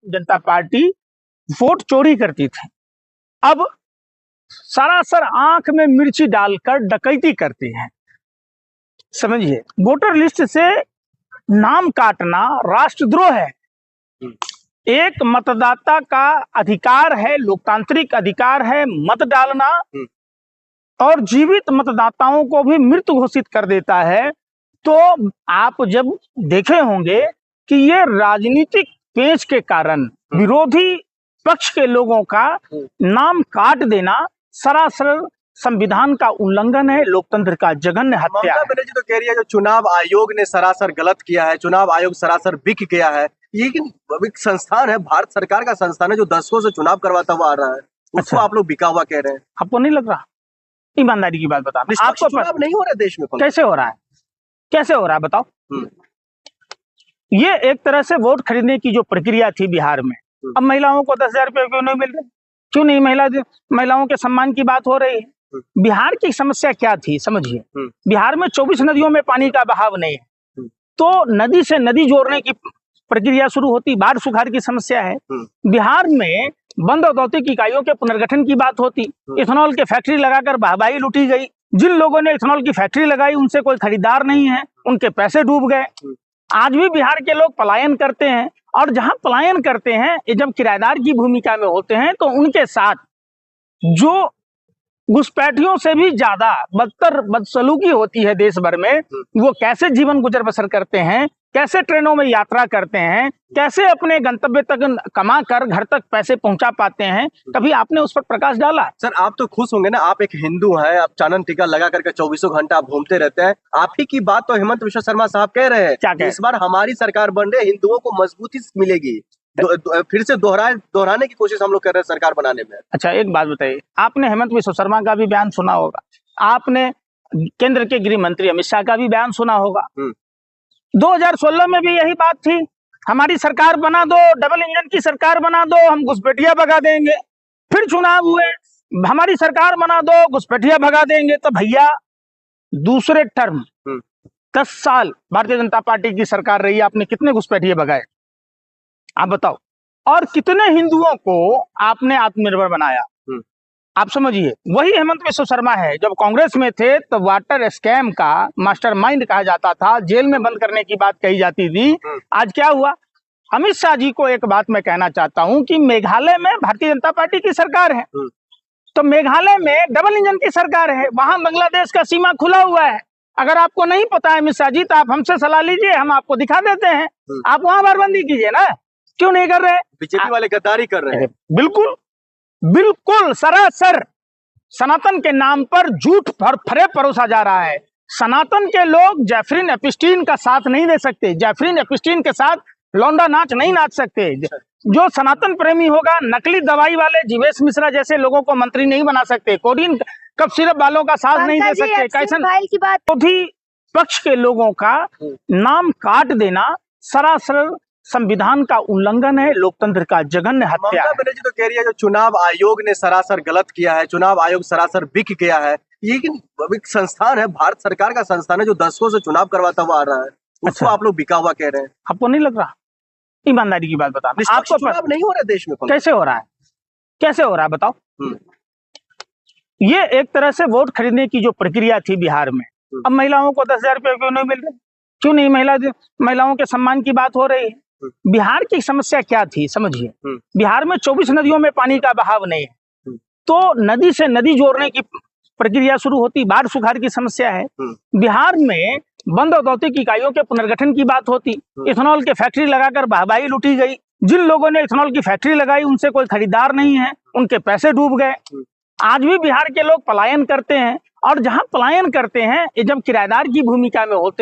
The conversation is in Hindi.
जनता पार्टी वोट चोरी करती थी। अब सरासर आंख में मिर्ची डालकर डकैती करती है। समझिए, वोटर लिस्ट से नाम काटना राष्ट्रद्रोह है। एक मतदाता का अधिकार है, लोकतांत्रिक अधिकार है मत डालना, और जीवित मतदाताओं को भी मृत घोषित कर देता है। तो आप जब देखे होंगे कि ये राजनीतिक पेंच के कारण विरोधी पक्ष के लोगों का नाम काट देना सरासर संविधान का उल्लंघन है, लोकतंत्र का जघन्य हत्या है। ममता बनर्जी तो कह रही है जो चुनाव आयोग ने सरासर गलत किया है, चुनाव आयोग सरासर बिक गया है। लेकिन एक संस्थान है, भारत सरकार का संस्थान है जो दशकों से चुनाव करवाता हुआ आ रहा है, उसको आप लोग बिका हुआ कह रहे हैं। आपको नहीं लग रहा? ईमानदारी की बात बता, आपको चुनाव नहीं हो रहा देश में? कैसे हो रहा है? कैसे हो रहा है बताओ? ये एक तरह से वोट खरीदने की जो प्रक्रिया थी बिहार में, अब महिलाओं को 10,000 रुपये क्यों नहीं मिल रहे? क्यों नहीं? महिलाओं के सम्मान की बात हो रही है। बिहार की समस्या क्या थी समझिए, बिहार में 24 नदियों में पानी का बहाव नहीं है, तो नदी से नदी जोड़ने की प्रक्रिया शुरू होती, बाढ़ सुखाड़ की समस्या है। बिहार में बंद औद्योगिक इकाइयों के पुनर्गठन की बात होती, इथेनॉल के फैक्ट्री लगाकर वाहवाही लूटी गई। जिन लोगों ने इथेनॉल की फैक्ट्री लगाई उनसे कोई खरीदार नहीं है, उनके पैसे डूब गए। आज भी बिहार के लोग पलायन करते हैं, और जहां पलायन करते हैं ये जब किराएदार की भूमिका में होते हैं तो उनके साथ जो घुसपैठियों से भी ज्यादा बदतर बदसलूकी होती है देश भर में, वो कैसे जीवन गुजर बसर करते हैं, कैसे ट्रेनों में यात्रा करते हैं, कैसे अपने गंतव्य तक कमा कर घर तक पैसे पहुंचा पाते हैं, कभी आपने उस पर प्रकाश डाला? सर आप तो खुश होंगे ना, आप एक हिंदू हैं, आप चानन टीका लगा करके 24 घंटा आप घूमते रहते हैं। आप ही की बात तो हेमंत विश्व शर्मा साहब कह रहे हैं, क्या कह? इस बार हमारी सरकार बन रही, हिंदुओं को मजबूती मिलेगी। फिर से दोहराने की कोशिश हम लोग कर रहे हैं सरकार बनाने में। अच्छा एक बात बताइए, आपने हेमंत विश्व शर्मा का भी बयान सुना होगा, आपने केंद्र के गृह मंत्री अमित शाह का भी बयान सुना होगा। 2016 में भी यही बात थी, हमारी सरकार बना दो, डबल इंजन की सरकार बना दो, हम घुसपैठिया भगा देंगे। फिर चुनाव हुए, हमारी सरकार बना दो, घुसपैठिया भगा देंगे। तो भैया दूसरे टर्म 10 साल भारतीय जनता पार्टी की सरकार रही, आपने कितने घुसपैठिए भगाए आप बताओ? और कितने हिंदुओं को आपने आत्मनिर्भर बनाया? आप समझिए, वही हेमंत विश्व शर्मा है, जब कांग्रेस में थे तो वाटर स्कैम का मास्टरमाइंड कहा जाता था, जेल में बंद करने की बात कही जाती थी। आज क्या हुआ? अमित शाह जी को एक बात मैं कहना चाहता हूं कि मेघालय में भारतीय जनता पार्टी की सरकार है, तो मेघालय में डबल इंजन की सरकार है, वहां बांग्लादेश का सीमा खुला हुआ है। अगर आपको नहीं पता है अमित शाह जी, तो आप हमसे सलाह लीजिए, हम आपको दिखा देते हैं, आप वहां बारबंदी कीजिए ना। क्यों नहीं कर रहे? बीजेपी वाले गद्दारी कर रहे हैं। बिल्कुल बिल्कुल सरासर सनातन के नाम पर झूठ फरे परोसा जा रहा है। सनातन के लोग जैफरीन एपिस्टीन का साथ नहीं दे सकते, जैफरीन एपिस्टीन के साथ लौंडा नाच नहीं नाच सकते। जो सनातन प्रेमी होगा, नकली दवाई वाले जीवेश मिश्रा जैसे लोगों को मंत्री नहीं बना सकते, कोडिन कफ सिरप वालों का साथ नहीं दे सकते। कैसन विरोधी पक्ष के लोगों का नाम काट देना सरासर संविधान का उल्लंघन है, लोकतंत्र का जघन्य हत्या है। ममता बनर्जी तो कह रही है जो चुनाव आयोग ने सरासर गलत किया है, चुनाव आयोग सरासर बिक गया है। लेकिन एक संस्थान है, भारत सरकार का संस्थान है जो दशकों से चुनाव करवाता हुआ आ रहा है, उसको आप लोग बिका हुआ कह रहे हैं। आपको नहीं लग रहा? ईमानदारी की बात बता, आपको चुनाव नहीं हो रहा देश में? कैसे हो रहा है? कैसे हो रहा है बताओ? ये एक तरह से वोट खरीदने की जो प्रक्रिया थी बिहार में, अब महिलाओं को 10,000 रुपये क्यों नहीं मिल रहे? क्यों नहीं? महिलाओं के सम्मान की बात हो रही है। बिहार की समस्या क्या थी समझिए, बिहार में 24 नदियों में पानी का बहाव नहीं है, तो नदी से नदी जोड़ने की प्रक्रिया शुरू होती, बाढ़ सुखाड़ की समस्या है। बिहार में बंद औद्योगिक इकाइयों के पुनर्गठन की बात होती, इथेनॉल के फैक्ट्री लगाकर वाहवाही लूटी गई। जिन लोगों ने इथेनॉल की फैक्ट्री लगाई उनसे कोई खरीदार नहीं है, उनके पैसे डूब गए। आज भी बिहार के लोग पलायन करते हैं, और जहां पलायन करते हैं ये जब किराएदार की भूमिका में होते हैं